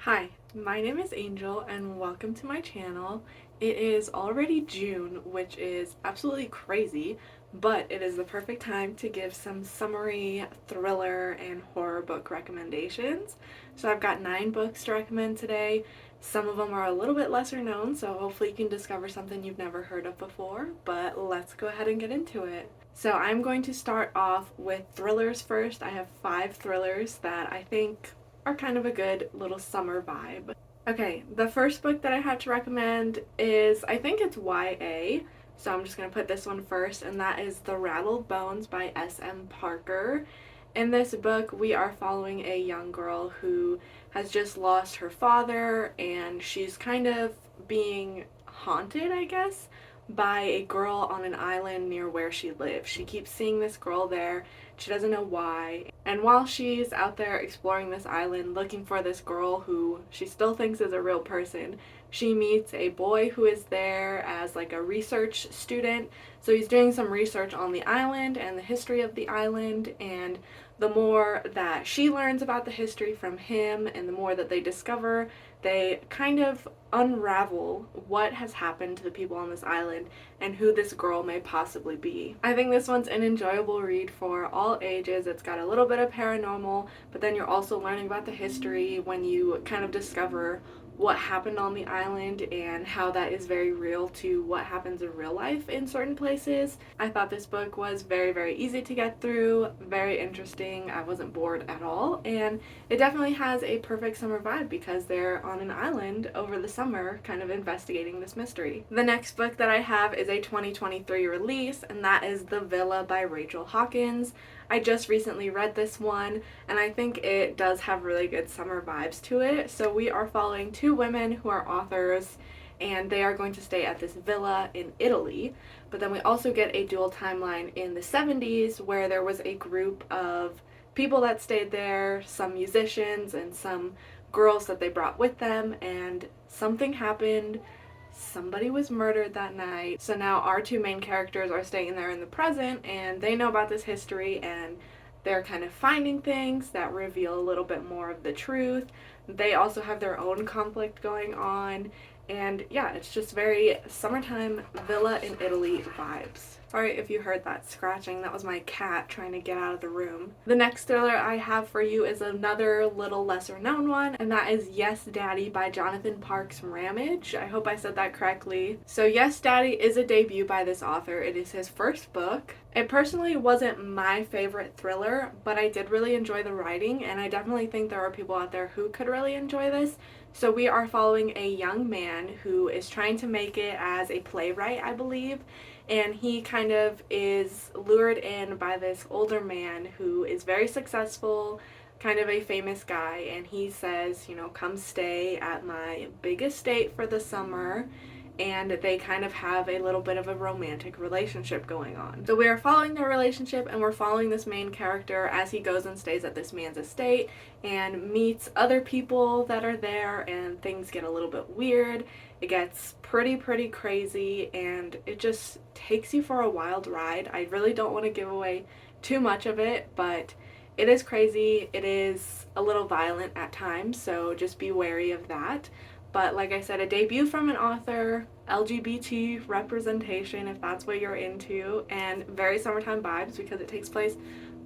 Hi, my name is Angel and welcome to my channel. It is already June, which is absolutely crazy, but it is the perfect time to give some summary thriller and horror book recommendations. So I've got 9 books to recommend today. Some of them are a little bit lesser known, so hopefully you can discover something you've never heard of before, but let's go ahead and get into it. So I'm going to start off with thrillers first. I have 5 thrillers that I think are kind of a good little summer vibe. Okay, the first book that I have to recommend is, I think it's YA, so I'm just going to put this one first, and that is The Rattled Bones by S.M. Parker. In this book, we are following a young girl who has just lost her father, and she's kind of being haunted, I guess, by a girl on an island near where she lives. She keeps seeing this girl there. She doesn't know why. And while she's out there exploring this island looking for this girl who she still thinks is a real person, she meets a boy who is there as like a research student. So he's doing some research on the island and the history of the island, and the more that she learns about the history from him and the more that they discover, they kind of unravel what has happened to the people on this island and who this girl may possibly be. I think this one's an enjoyable read for all ages. It's got a little bit of paranormal, but then you're also learning about the history when you kind of discover what happened on the island and how that is very real to what happens in real life in certain places. I thought this book was very easy to get through, very interesting. I wasn't bored at all, and it definitely has a perfect summer vibe because they're on an island over the summer kind of investigating this mystery. The next book that I have is a 2023 release, and that is The Villa by Rachel Hawkins. I just recently read this one, and I think it does have really good summer vibes to it. So we are following 2 women who are authors, and they are going to stay at this villa in Italy. But then we also get a dual timeline in the 70s where there was a group of people that stayed there, some musicians and some girls that they brought with them, and something happened. Somebody was murdered that night. So now our 2 main characters are staying there in the present, and they know about this history, and they're kind of finding things that reveal a little bit more of the truth. They also have their own conflict going on, and yeah, it's just very summertime villa in Italy vibes. Sorry if you heard that scratching, that was my cat trying to get out of the room. The next thriller I have for you is another little lesser known one, and that is Yes Daddy by Jonathan Parks Ramage. I hope I said that correctly. So Yes Daddy is a debut by this author. It is his first book. It personally wasn't my favorite thriller, but I did really enjoy the writing, and I definitely think there are people out there who could really enjoy this. So we are following a young man who is trying to make it as a playwright, I believe, and he kind of is lured in by this older man who is very successful, kind of a famous guy, and he says, you know, come stay at my big estate for the summer, and they kind of have a little bit of a romantic relationship going on. So we are following their relationship, and we're following this main character as he goes and stays at this man's estate and meets other people that are there, and things get a little bit weird. It gets pretty crazy, and it just takes you for a wild ride. I really don't want to give away too much of it, but it is crazy. It is a little violent at times, so just be wary of that. But like I said, a debut from an author, LGBT representation if that's what you're into, and very summertime vibes because it takes place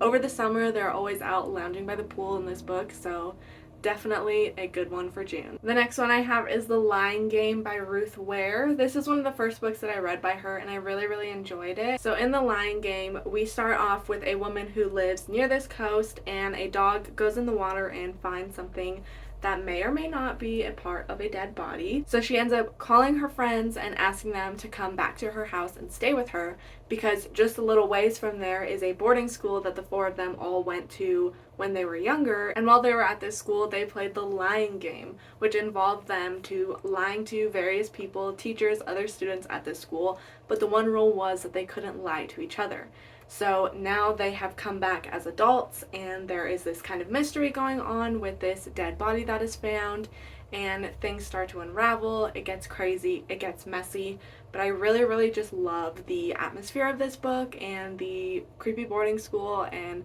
over the summer. They're always out lounging by the pool in this book, so definitely a good one for June. The next one I have is The Lying Game by Ruth Ware. This is one of the first books that I read by her, and I really enjoyed it. So in The Lying Game, we start off with a woman who lives near this coast, and a dog goes in the water and finds something that may or may not be a part of a dead body. So she ends up calling her friends and asking them to come back to her house and stay with her, because just a little ways from there is a boarding school that the 4 of them all went to when they were younger. And while they were at this school, they played the lying game, which involved them to lying to various people, teachers, other students at this school, but the one rule was that they couldn't lie to each other. So now they have come back as adults, and there is this kind of mystery going on with this dead body that is found, and things start to unravel. It gets crazy, it gets messy, but I really just love the atmosphere of this book and the creepy boarding school and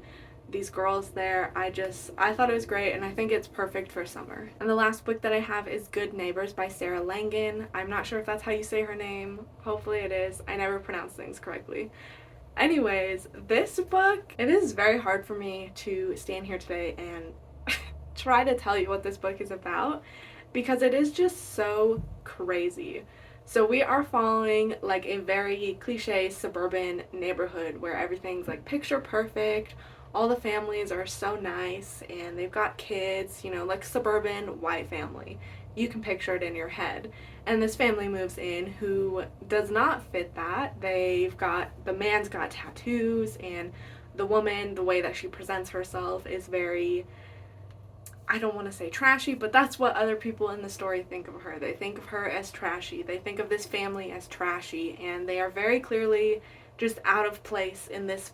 these girls there. I thought it was great, and I think it's perfect for summer. And the last book that I have is Good Neighbors by Sarah Langan. I'm not sure if that's how you say her name. Hopefully it is. I never pronounce things correctly. Anyways, this book, it is very hard for me to stand here today and try to tell you what this book is about because it is just so crazy. So we are following like a very cliche suburban neighborhood where everything's like picture perfect. All the families are so nice and they've got kids, you know, like suburban white family. You can picture it in your head. And this family moves in who does not fit that. The man's got tattoos, and the woman, the way that she presents herself is very, I don't want to say trashy, but that's what other people in the story think of her. They think of her as trashy. They think of this family as trashy, and they are very clearly just out of place in this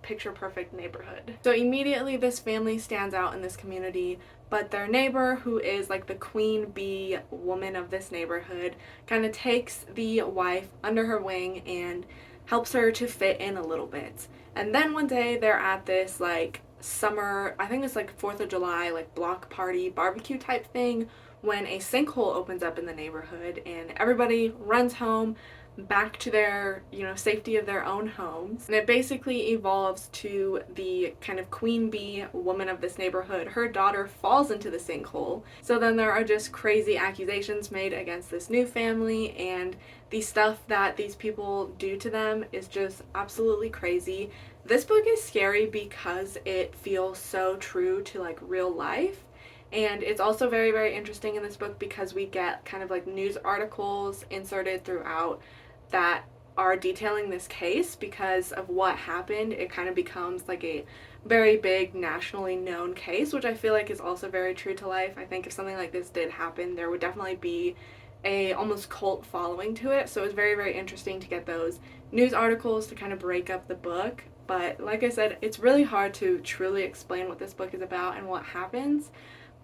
picture perfect neighborhood. So immediately this family stands out in this community, but their neighbor, who is like the queen bee woman of this neighborhood, kind of takes the wife under her wing and helps her to fit in a little bit. And then one day they're at this like summer, I think it's like 4th of July, like block party barbecue type thing, when a sinkhole opens up in the neighborhood and everybody runs home back to their, you know, safety of their own homes. And it basically evolves to the kind of queen bee woman of this neighborhood. Her daughter falls into the sinkhole. So then there are just crazy accusations made against this new family, and the stuff that these people do to them is just absolutely crazy. This book is scary because it feels so true to like real life. And it's also very, very interesting in this book because we get kind of like news articles inserted throughout that are detailing this case. Because of what happened, it kind of becomes like a very big nationally known case, which I feel like is also very true to life. I think if something like this did happen, there would definitely be a almost cult following to it. So it was very, very interesting to get those news articles to kind of break up the book. But like I said, it's really hard to truly explain what this book is about and what happens.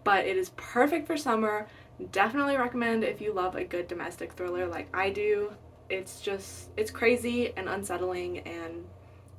But it is perfect for summer. Definitely recommend if you love a good domestic thriller like I do. It's crazy and unsettling and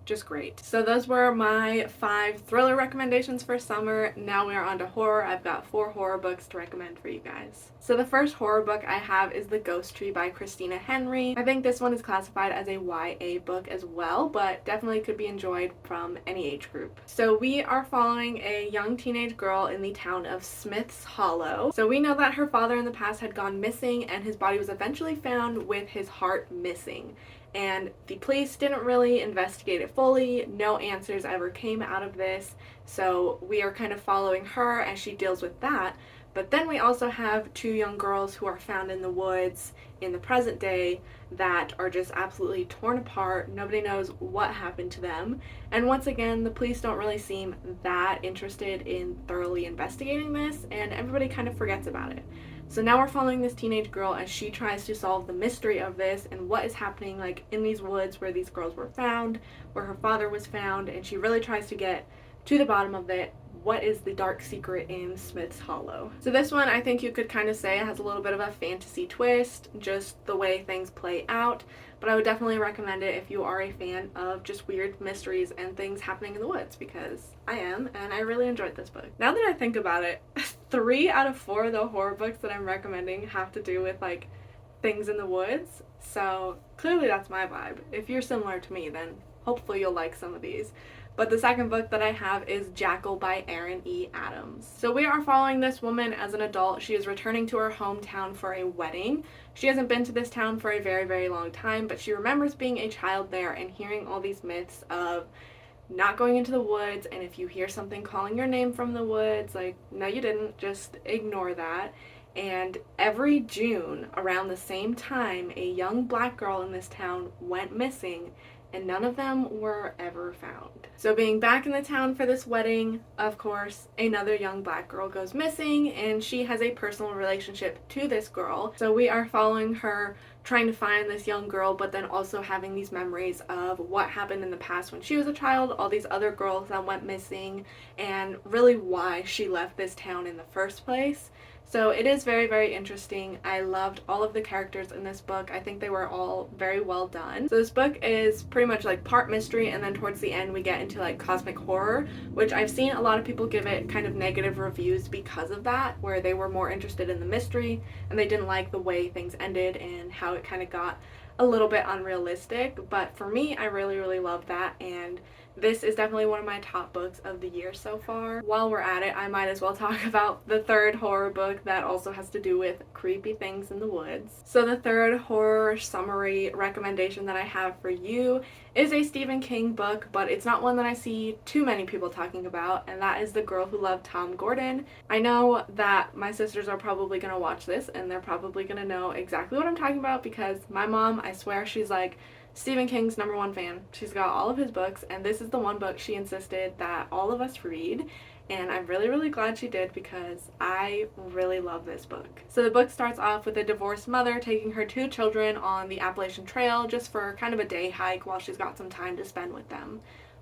just great. So those were my 5 thriller recommendations for summer. Now we are on to horror. I've got 4 horror books to recommend for you guys. So the first horror book I have is The Ghost Tree by Christina Henry. I think this one is classified as a YA book as well, but definitely could be enjoyed from any age group. So we are following a young teenage girl in the town of Smith's Hollow. So we know that her father in the past had gone missing, and his body was eventually found with his heart missing. And the police didn't really investigate it fully. No answers ever came out of this. So we are kind of following her as she deals with that. But then we also have 2 young girls who are found in the woods in the present day that are just absolutely torn apart. Nobody knows what happened to them. And once again, the police don't really seem that interested in thoroughly investigating this, and everybody kind of forgets about it. So now we're following this teenage girl as she tries to solve the mystery of this and what is happening like in these woods where these girls were found, where her father was found, and she really tries to get to the bottom of it. What is the dark secret in Smith's Hollow? So this one, I think you could kind of say has a little bit of a fantasy twist, just the way things play out, but I would definitely recommend it if you are a fan of just weird mysteries and things happening in the woods, because I am, and I really enjoyed this book. Now that I think about it, 3 out of 4 of the horror books that I'm recommending have to do with like things in the woods, so clearly that's my vibe. If you're similar to me, then hopefully you'll like some of these. But the second book that I have is Jackal by Erin E. Adams. So we are following this woman as an adult. She is returning to her hometown for a wedding. She hasn't been to this town for a very, very long time, but she remembers being a child there and hearing all these myths of not going into the woods, and if you hear something calling your name from the woods, like, no you didn't, just ignore that. And every June, around the same time, a young black girl in this town went missing, and none of them were ever found. So being back in the town for this wedding, of course, another young black girl goes missing, and she has a personal relationship to this girl. So we are following her trying to find this young girl, but then also having these memories of what happened in the past when she was a child, all these other girls that went missing, and really why she left this town in the first place. So it is very, very interesting. I loved all of the characters in this book. I think they were all very well done. So this book is pretty much like part mystery, and then towards the end we get into like cosmic horror, which I've seen a lot of people give it kind of negative reviews because of that, where they were more interested in the mystery and they didn't like the way things ended and how it kind of got a little bit unrealistic. But for me, I really, really love that, and this is definitely one of my top books of the year so far. While we're at it, I might as well talk about the third horror book that also has to do with creepy things in the woods. So the third horror summary recommendation that I have for you is a Stephen King book, but it's not one that I see too many people talking about, and that is The Girl Who Loved Tom Gordon. I know that my sisters are probably going to watch this and they're probably going to know exactly what I'm talking about, because my mom, I swear, she's like Stephen King's #1 fan. She's got all of his books, and this is the one book she insisted that all of us read, and I'm really, really glad she did because I really love this book. So the book starts off with a divorced mother taking her 2 children on the Appalachian Trail just for kind of a day hike while she's got some time to spend with them.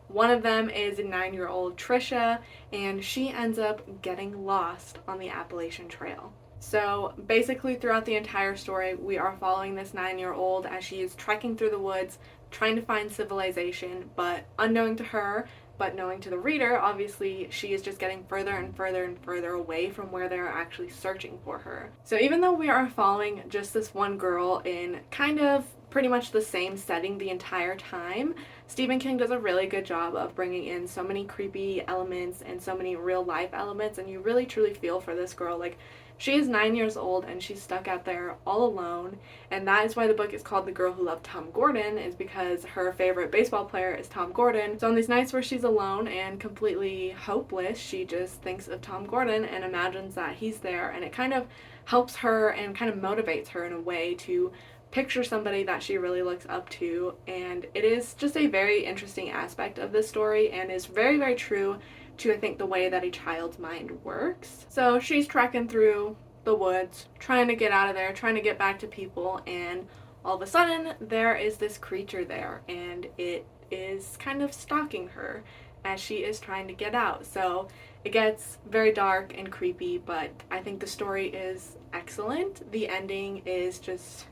One of them is a 9-year-old Trisha, and she ends up getting lost on the Appalachian Trail. So basically throughout the entire story, we are following this 9-year-old as she is trekking through the woods, trying to find civilization, but unknowing to her, but knowing to the reader, obviously she is just getting further and further and further away from where they are actually searching for her. So even though we are following just this one girl in kind of pretty much the same setting the entire time, Stephen King does a really good job of bringing in so many creepy elements and so many real life elements, and you really truly feel for this girl. Like, she is 9 years old and she's stuck out there all alone, and that is why the book is called The Girl Who Loved Tom Gordon, is because her favorite baseball player is Tom Gordon. So on these nights where she's alone and completely hopeless, she just thinks of Tom Gordon and imagines that he's there, and it kind of helps her and kind of motivates her in a way to picture somebody that she really looks up to. And it is just a very interesting aspect of this story and is very, very true to, I think, the way that a child's mind works. So she's trekking through the woods, trying to get out of there, trying to get back to people, and all of a sudden there is this creature there, and it is kind of stalking her as she is trying to get out. So it gets very dark and creepy, but I think the story is excellent. The ending is just,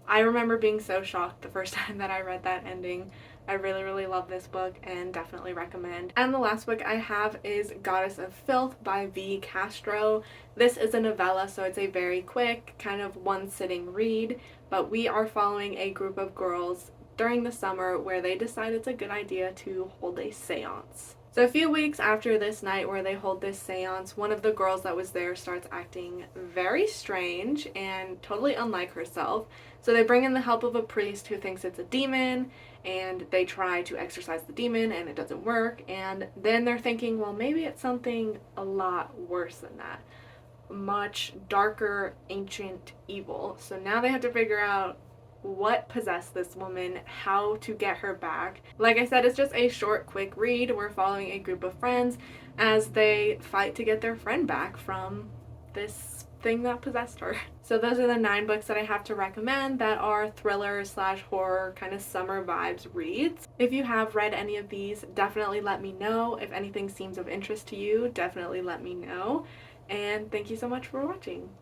I remember being so shocked the first time that I read that ending. I really, really love this book and definitely recommend. And the last book I have is Goddess of Filth by V. Castro. This is a novella, so it's a very quick, kind of one-sitting read, but we are following a group of girls during the summer where they decide it's a good idea to hold a seance. So a few weeks after this night where they hold this seance, one of the girls that was there starts acting very strange and totally unlike herself. So they bring in the help of a priest who thinks it's a demon, and they try to exorcise the demon and it doesn't work. And then they're thinking, well, maybe it's something a lot worse than that. Much darker, ancient evil. So now they have to figure out what possessed this woman, how to get her back. Like I said, it's just a short, quick read. We're following a group of friends as they fight to get their friend back from this thing that possessed her. So those are the 9 books that I have to recommend that are thriller slash horror kind of summer vibes reads. If you have read any of these, definitely let me know. If anything seems of interest to you, definitely let me know. And thank you so much for watching.